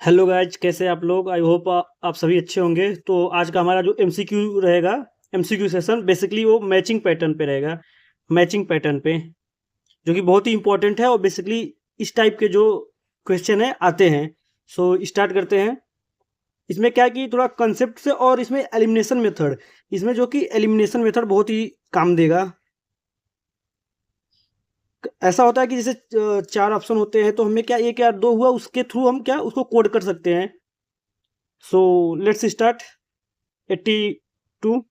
Hello guys, कैसे हैं आप लोग। आई होप आप सभी अच्छे होंगे। तो आज का हमारा जो एमसीक्यू रहेगा, एमसीक्यू सेशन बेसिकली वो मैचिंग पैटर्न पे रहेगा। मैचिंग पैटर्न पे जो कि बहुत ही इंपॉर्टेंट है, और बेसिकली इस टाइप के जो क्वेश्चन है आते हैं। सो स्टार्ट करते हैं। इसमें क्या है कि थोड़ा कंसेप्ट से, और इसमें एलिमिनेशन मेथड, इसमें जो कि एलिमिनेशन मेथड बहुत ही काम देगा। ऐसा होता है कि जैसे चार ऑप्शन होते हैं, तो हमें क्या एक या दो हुआ, उसके थ्रू हम क्या उसको कोड कर सकते हैं। So let's start. 82।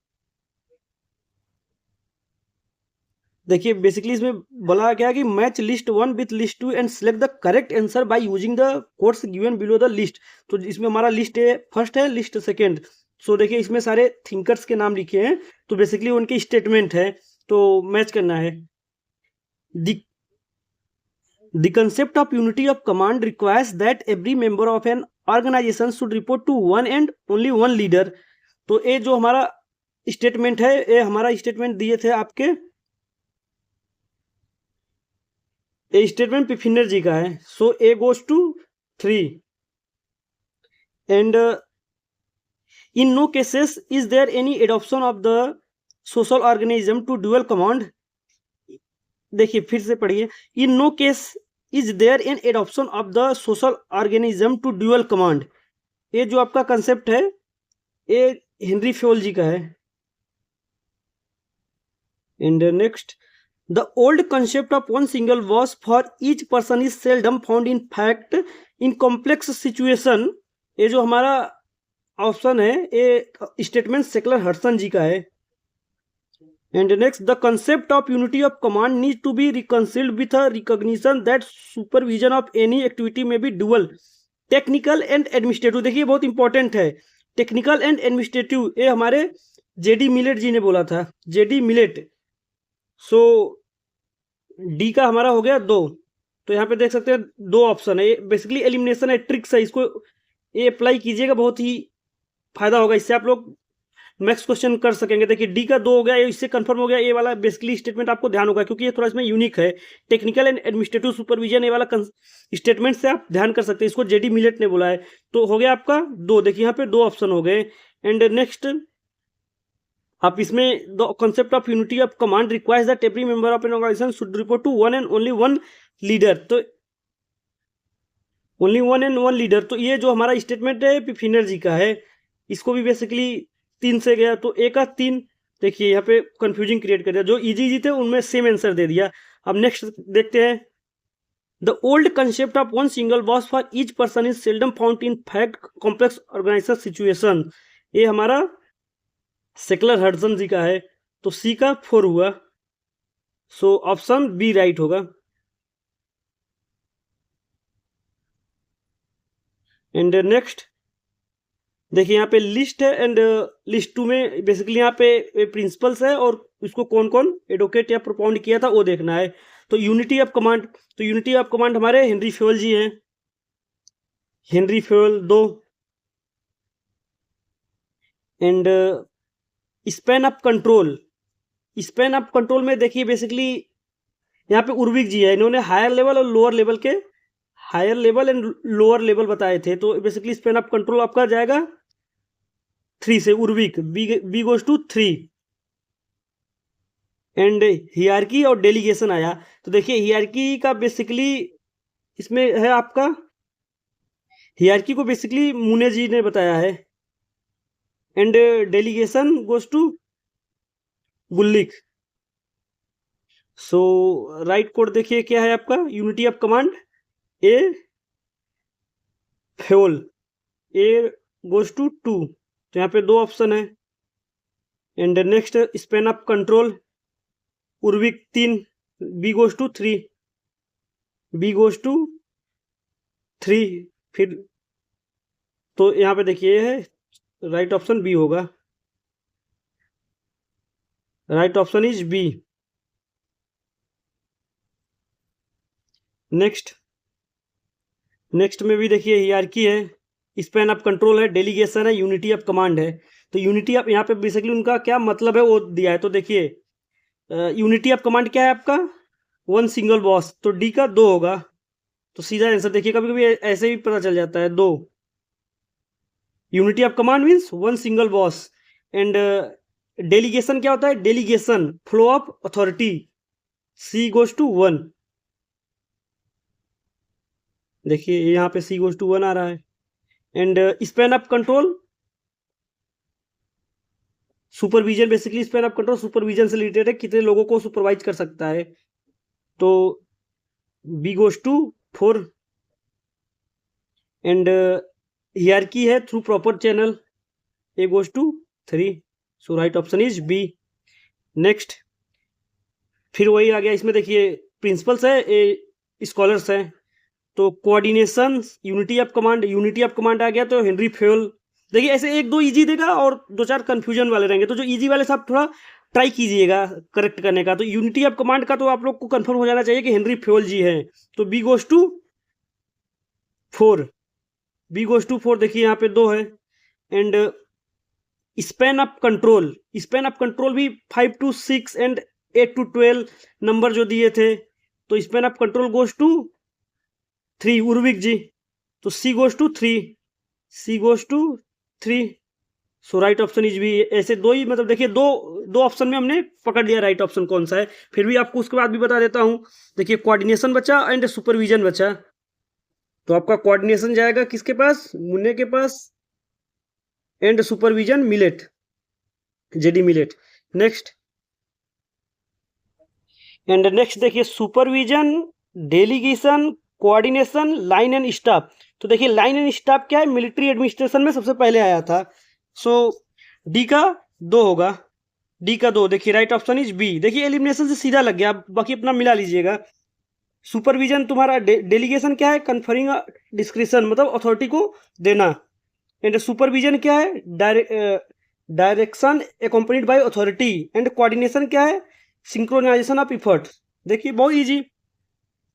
देखिए बेसिकली इसमें बोला गया कि match list one with list two and select the correct answer by using the codes given below the list. तो इसमें हमारा लिस्ट है, फर्स्ट है, लिस्ट सेकंड। सो देखिए इसमें सारे थिंकर्स के नाम लिखे हैं, तो बेसिकली उनकी स्टेटमेंट है, तो मैच करना है। The The concept of unity of command requires that every member of an organization should report to one and only one leader। तो ये जो हमारा स्टेटमेंट है, ये हमारा स्टेटमेंट दिए थे आपके, ये स्टेटमेंट पिफिनर जी का है। So A goes to 3 and in no cases is there any adoption of the social organism to dual command. देखिए फिर से पढ़िए। In no case is there an adoption of the social organism to dual command. ये जो आपका concept है, ये Henry Fayol जी का है। And next, the old concept of one single boss for each person is seldom found in fact in complex situation। ये जो हमारा ऑप्शन है, ये स्टेटमेंट सेकलर हडसन जी का है। And next, the concept of unity of command need to be reconciled with a recognition that supervision of any activity may be dual technical and administrative. देखिए बहुत important है, technical and administrative, ये हमारे JD Millett जी ने बोला था, JD millet. सो D का हमारा हो गया 2। तो यहाँ पे देख सकते हैं 2 ऑप्शन है, ये बेसिकली एलिमिनेशन है, ट्रिक्स है, इसको ये अप्लाई कीजिएगा, बहुत ही फायदा होगा, इससे आप लोग नेक्स्ट क्वेश्चन कर सकेंगे। देखिए डी का 2 हो गया, इससे कंफर्म हो गया। ये वाला बेसिकली स्टेटमेंट आपको ध्यान होगा, क्योंकि ये थोड़ा इसमें यूनिक है, टेक्निकल एंड एडमिनिस्ट्रेटिव सुपरविजन, ये वाला स्टेटमेंट से आप ध्यान कर सकते हैं। इसको जेडी मिलेट ने बोला है, तो हो गया आपका 2। देखिए यहाँ पे 2 ऑप्शन हो गए। एंड नेक्स्ट, आप इसमें the concept of unity of command requires that every member of an organisation should report to one and only one leader. तो only one and one leader, तो ये जो हमारा स्टेटमेंट है पिफिनर जी का है। इसको भी बेसिकली 3 से गया, तो ए का 3। देखिए यहाँ पे कंफ्यूजिंग क्रिएट कर दिया, जो इजी थे उनमें सेम आंसर दे दिया। अब नेक्स्ट देखते हैं। The old concept of one single boss for each person is seldom found in fact complex organisation situation. ये हमारा सेकलर हडसन जी का है, तो सी का 4 हुआ। सो ऑप्शन बी राइट होगा। एंड नेक्स्ट, देखिए यहाँ पे लिस्ट है, एंड लिस्ट 2 में बेसिकली यहाँ पे प्रिंसिपल्स है, और उसको कौन कौन एडवोकेट या प्रोपाउंड किया था वो देखना है। तो यूनिटी ऑफ कमांड, तो यूनिटी ऑफ कमांड हमारे हेनरी फ्योल जी हैं, Henri Fayol 2। And span of control, span of control में देखिए बेसिकली यहाँ पे उर्विक जी है, इन्होंने हायर लेवल और लोअर लेवल के, higher level and lower level बताए थे। तो बेसिकली स्पैन ऑफ कंट्रोल आपका जाएगा 3 से, उर्विक, बी गोज टू 3। एंड हियरकी और डेलीगेशन आया, तो देखिए हियरकी का बेसिकली इसमें है आपका, हियरकी को बेसिकली मुने जी ने बताया है। And delegation goes to Gulick. So right code देखिए क्या है आपका, unity of command A Fayol, A goes to 2। तो यहाँ पे 2 ऑप्शन है। And next, span of control Urwick 3, B goes to 3, B goes to 3। फिर तो यहाँ पे देखिए है राइट ऑप्शन बी होगा, right option is B. Next, next में भी देखिए हियरकी है, स्पैन ऑफ कंट्रोल है, डेलीगेशन है, यूनिटी ऑफ कमांड है। तो यूनिटी ऑफ, यहाँ पे बेसिकली उनका क्या मतलब है वो दिया है। तो देखिए यूनिटी ऑफ कमांड क्या है आपका, वन सिंगल बॉस, तो डी का 2 होगा। तो सीधा आंसर देखिए, कभी कभी ऐसे भी पता चल जाता है 2। Unity of command means one single boss. And delegation क्या होता है? Delegation flow of authority, C goes to one. देखिए यहाँ पे सी गोज टू वन आ रहा है। And span of control, supervision, basically span of control supervision से रिलेटेड है, कितने लोगों को सुपरवाइज कर सकता है। तो B goes to 4। And hierarchy है through proper channel, A goes to 3। So right option is B. Next, फिर वही आ गया, इसमें देखिए प्रिंसिपल्स है, ए स्कॉलर्स है। तो coordination, unity of command, unity of command आ गया तो हेनरी फ्योल। देखिए ऐसे एक दो इजी देगा और दो चार कंफ्यूजन वाले रहेंगे, तो जो इजी वाले साहब थोड़ा ट्राई कीजिएगा करेक्ट करने का। तो यूनिटी ऑफ कमांड का तो आप लोग को कंफर्म हो जाना चाहिए कि हेनरी फ्योल जी हैं, तो B goes to 4। B goes to 4। देखिए यहाँ पे 2 है। And span of control, span of control भी 5 to 6 एंड 8 to 12 नंबर जो दिए थे, तो span of control goes to 3, Urwick ji. तो C goes to 3, C goes to 3। So right option is B. ऐसे दो ही, मतलब देखिए दो दो ऑप्शन में हमने पकड़ लिया राइट ऑप्शन कौन सा है। फिर भी आपको उसके बाद भी बता देता हूं। देखिए कोऑर्डिनेशन बचा एंड सुपरविजन बचा, तो आपका कोऑर्डिनेशन जाएगा किसके पास? मुन्ने के पास। And supervision Millett, JD Millett. Next, and next देखिए supervision, delegation, coordination, line and staff. तो देखिए लाइन एंड स्टाफ क्या है? मिलिट्री एडमिनिस्ट्रेशन में सबसे पहले आया था। सो डी का 2 होगा, डी का 2। देखिए राइट ऑप्शन इज बी। देखिए एलिमिनेशन से सीधा लग गया, बाकी अपना मिला लीजिएगा। सुपरविजन तुम्हारा डेलीगेशन क्या है? कन्फरिंग डिस्क्रिप्शन, मतलब अथॉरिटी को देना। एंड सुपरविजन क्या है? Direction accompanied by authority. And coordination क्या है? Synchronisation of effort. देखिए बहुत इजी।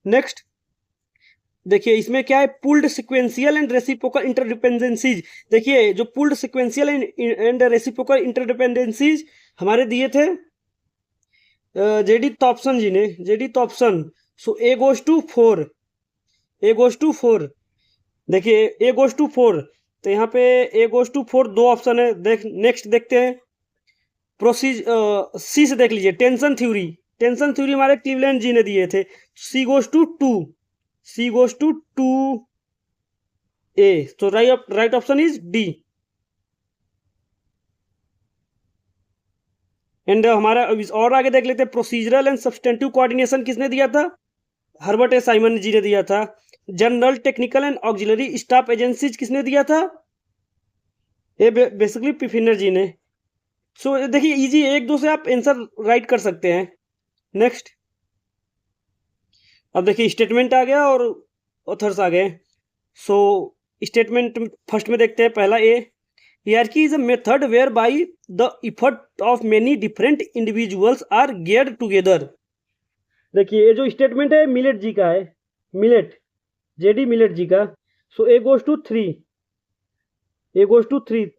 नेक्स्ट देखिए इसमें क्या है? Pooled sequential and reciprocal interdependencies. देखिए जो pooled sequential and reciprocal interdependencies हमारे दिए थे जेडी थॉम्पसन जी ने, JD Thompson. So A goes to 4, A goes to 4। देखिए ए गोज टू 4, तो यहाँ पे ए गोज टू 4 दो ऑप्शन है। नेक्स्ट देखते हैं प्रोसीज, सी से देख लीजिए टेंशन थ्योरी। टेंशन थ्योरी हमारे क्लीवलैंड जी ने दिए थे। C goes to 2, C goes to 2 A. तो right option is D. And हमारा और आगे देख लेते हैं प्रोसीजरल एंड सब्सटेंटिव कोऑर्डिनेशन किसने दिया था? हर्बर्ट ए साइमन जी ने दिया था। General technical and auxiliary staff agencies किसने दिया था? ये बेसिकली पिफिनर जी ने। सो देखिए इजी, एक दो से आप आंसर राइट कर सकते हैं। नेक्स्ट, अब देखिए स्टेटमेंट आ गया और ऑथर्स आ गए। सो स्टेटमेंट फर्स्ट में देखते हैं, पहला A, hierarchy is a method whereby the effort of many different individuals are geared together. देखिए ये जो स्टेटमेंट है मिलेट जी का है, मिलेट, जेडी मिलेट जी का। So A goes to 3, A goes to 3।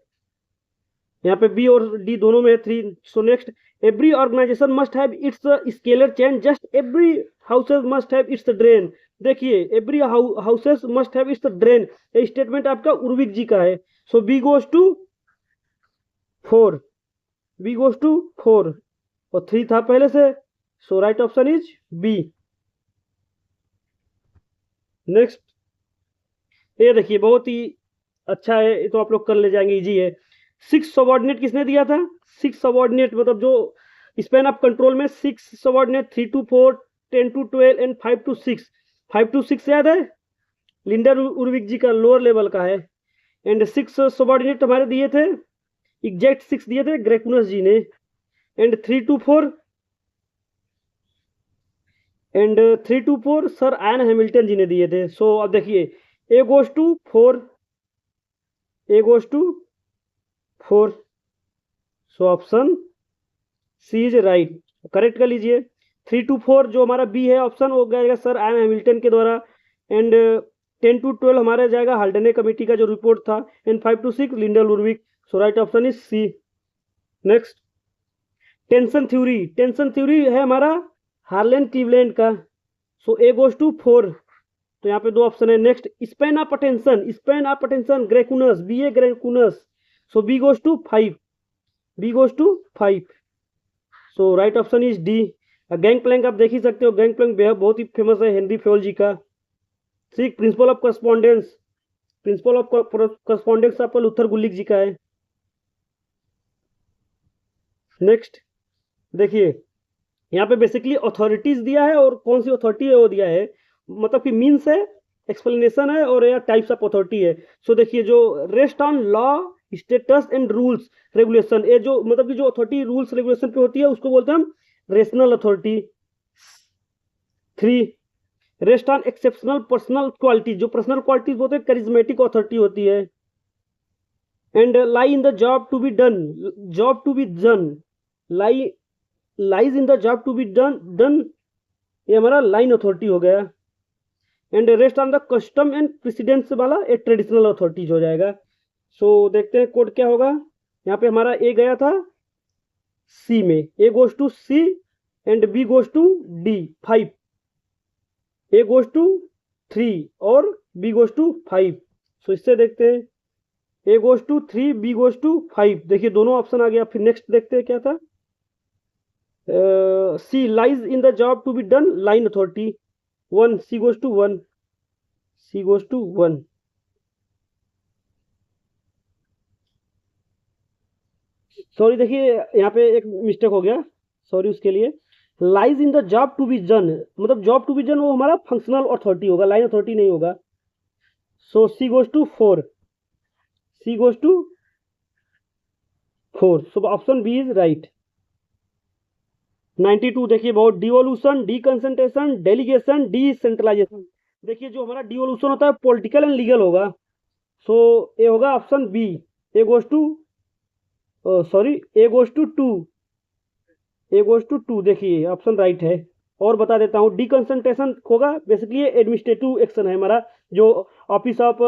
यहाँ पे बी और डी दोनों में है 3। So next, every organisation must have its scalar chain, just every houses must have its drain. देखिए every houses must have its drain, ये statement आपका Urwick ji का है। So B goes to 4, B goes to 4, और 3 था पहले से। So right option is B. Next, ये देखिए बहुत ही अच्छा है, ये तो आप लोग कर ले जाएंगे, इजी है। 6 सबऑर्डिनेट किसने दिया था? 6 सबऑर्डिनेट मतलब जो स्पैन ऑफ कंट्रोल में 6 subordinate, 3 to 4, 10 to 12 and 5 to 6। 5 to 6 याद है? लिंडर उर्विक जी का लोअर लेवल का है। एंड 6 सबऑर्डिनेट हमारे दिए थे, एग्जैक्ट 6 दिए थे ग्रेकुनस जी ने। And 3 to 4, and 3 to 4 sir Ian Hamilton ji ने दिए थे। सो अब देखिए A goes to 4, A goes to 4। So option C is right, correct कर लीजिए। 3 to 4 जो हमारा बी है ऑप्शन, वो जाएगा सर आयन हैमिल्टन के द्वारा। एंड 10 to 12 हमारा जाएगा हाल्डने कमेटी का जो रिपोर्ट था। And 5 to 6 Lyndall Urwick. So right option is C. Next, tension theory, tension theory है हमारा हार्लेन क्लीवलैंड का। सो ए गोज टू 4, तो यहाँ पे दो ऑप्शन है। Next, span of attention Graicunas, B A Graicunas, so B goes to 5, B goes to 5। So right option is D. Gang plank आप देख ही सकते हो, गैंग प्लैंक बहुत ही फेमस है हेनरी फेवल जी का। Six, principle of correspondence, principle of correspondence आपका Luther गुलिक जी का है। नेक्स्ट देखिए, यहाँ पे बेसिकली अथॉरिटीज दिया है और कौन सी अथॉरिटी है वो दिया है, मतलब कि मीन्स है, एक्सप्लेनेशन है और या टाइप्स ऑफ अथॉरिटी है। सो देखिए, जो rest on law status and rules regulation, ये जो मतलब कि जो अथॉरिटी रूल्स रेगुलेशन पे होती है उसको बोलते हैं हम rational authority. 3, rest on exceptional personal quality, जो पर्सनल क्वालिटीज होते हैं करिज्मेटिक अथॉरिटी होती है। And lie in the job to be done, job to be done, lies in the job to be done, ये हमारा लाइन अथॉरिटी हो गया। And rest on the custom and precedents वाला एक ट्रेडिशनल अथॉरिटीज हो जाएगा। सो देखते हैं कोड क्या होगा। यहाँ पे हमारा ए गया था सी में, A goes to C and B goes to D 5, A goes to 3 और बी गोज टू 5। सो इससे देखते हैं, A goes to 3, B goes to 5, देखिए दोनों ऑप्शन आ गया। फिर नेक्स्ट देखते हैं क्या था। C lies in the job to be done, line authority 1, C goes to 1, C goes to 1। Sorry देखिए, यहाँ पे एक मिस्टेक हो गया, सॉरी उसके लिए। Lies in the job to be done, मतलब जॉब टू बी डन वो हमारा फंक्शनल अथॉरिटी होगा, लाइन अथॉरिटी नहीं होगा। So C goes to 4, C goes to 4। So option B is right. 92 देखिए, बहुत डिवोल्यूशन, डीकंसंट्रेशन, डेलीगेशन, डिसेंट्रलाइजेशन। देखिए जो हमारा डिवोल्यूशन होता है पॉलिटिकल एंड लीगल होगा। सो ये होगा option B, A goes to sorry A goes to 2, A goes to 2, देखिए ऑप्शन राइट है। और बता देता हूँ, डीकंसंट्रेशन होगा बेसिकली एडमिनिस्ट्रेटिव एक्शन है हमारा, जो ऑफिस ऑफ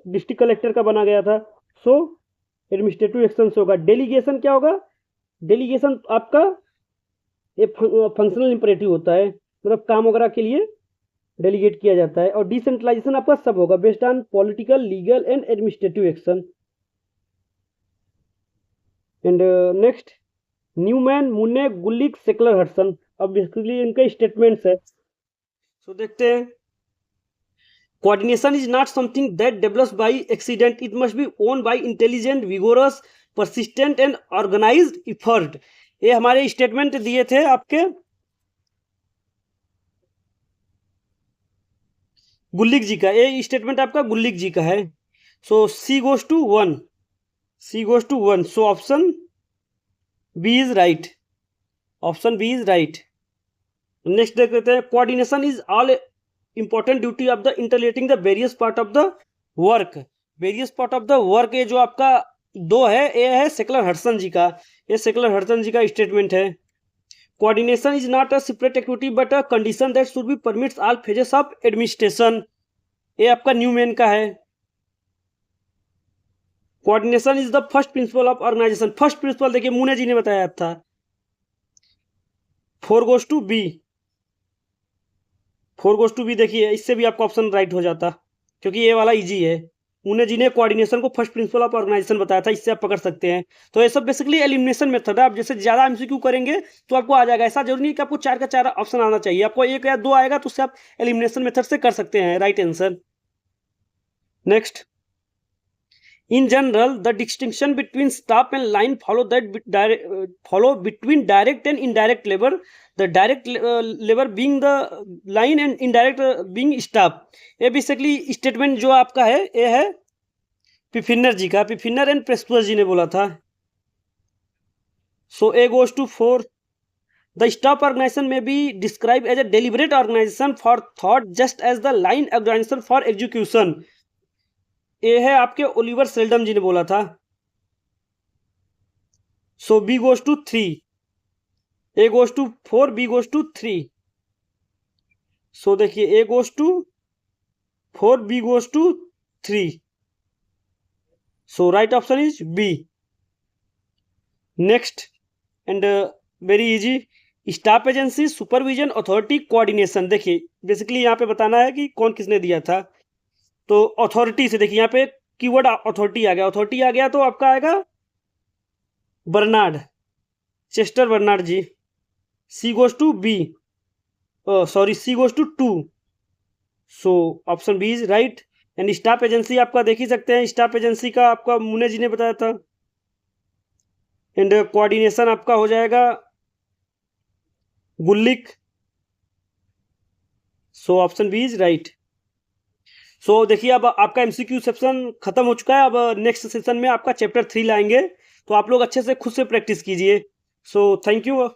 डिस्ट्रिक्ट कलेक्टर का बना गया था। सो एडमिनिस्ट्रेटिव एक्शन से होगा। डेलीगेशन क्या होगा, डेलीगेशन आपका ये फंक्शनल इंपरेटिव होता है, मतलब काम वगैरह के लिए डेलीगेट किया जाता है। और डिसेंट्रलाइजेशन आपका सब होगा based on political, legal and administrative action. And next, Newman, Mooney, Gulick, Seckler Hudson, अब बेसिकली इनके स्टेटमेंट्स है। सो देखते हैं। Coordination is not something that develops by accident, it must be won by intelligent, vigorous, persistent and organised effort. ये हमारे statement दिए थे आपके गुल्लिक जी का, ये स्टेटमेंट आपका गुल्लिक जी का है। So C goes to 1, C goes to 1। So option B is right, option B is right. Next देख लेते हैं। Coordination is all important duty of the interrelating the various part of the work, various part of the work, ये जो आपका दो है, ये है सेक्लर हडसन जी का, ये सेक्लर हडसन जी का स्टेटमेंट है। Coordination is not a separate activity but a condition that should be permits all phases of administration, ये आपका न्यूमैन का है। Coordination is the first principle of organisation, first principle देखिए Mooney ji ने बताया था। 4 goes to B, 4 goes to B, देखिए इससे भी आपका ऑप्शन राइट हो जाता, क्योंकि ये वाला इजी है। मुने जी ने कोऑर्डिनेशन को फर्स्ट प्रिंसिपल ऑफ ऑर्गेनाइजेशन बताया था, इससे आप पकड़ सकते हैं। तो ये सब बेसिकली एलिमिनेशन मेथड है। आप जैसे ज़्यादा एमसीक्यू करेंगे तो आपको आ जाएगा, ऐसा जरूरी नहीं कि आपको 4 का 4 ऑप्शन आना चाहिए, आपको 1 या 2 आएगा तो उससे आप एलिमिनेशन मेथड से कर सकते हैं right answer. Next, in general the distinction between staff and line follow between direct and indirect labor, the direct labor being the line and indirect being staff। ये बेसिकली स्टेटमेंट जो आपका है ये है पिफिनर जी का, पिफिनर एंड प्रेस्पुअस जी ने बोला था। So A goes to 4। The staff organization may be described as a deliberate organization for thought just as the line organization for execution, ये है आपके ओलिवर सेल्डम जी ने बोला था। So B goes to 3, A goes to 4, B goes to 3। So देखिए A goes to 4, B goes to 3। So right option is B. Next and very easy, staff agency, supervision, authority, coordination. देखिए basically यहाँ पे बताना है कि कौन किसने दिया था। तो अथॉरिटी से देखिए यहाँ पे कीवर्ड अथॉरिटी आ गया, अथॉरिटी आ गया तो आपका आएगा Barnard, Chester Barnard ji. C goes to B, sorry C goes to two, so option B is right. And staff agency आपका देख ही सकते हैं, स्टाफ एजेंसी का आपका मुने जी ने बताया था। एंड कोऑर्डिनेशन आपका हो जाएगा Gulick, so option B is right. So देखिए अब आपका एमसीक्यू सेक्शन खत्म हो चुका है। अब नेक्स्ट सेशन में आपका चैप्टर 3 लाएंगे, तो आप लोग अच्छे से खुद से प्रैक्टिस कीजिए। So thank you.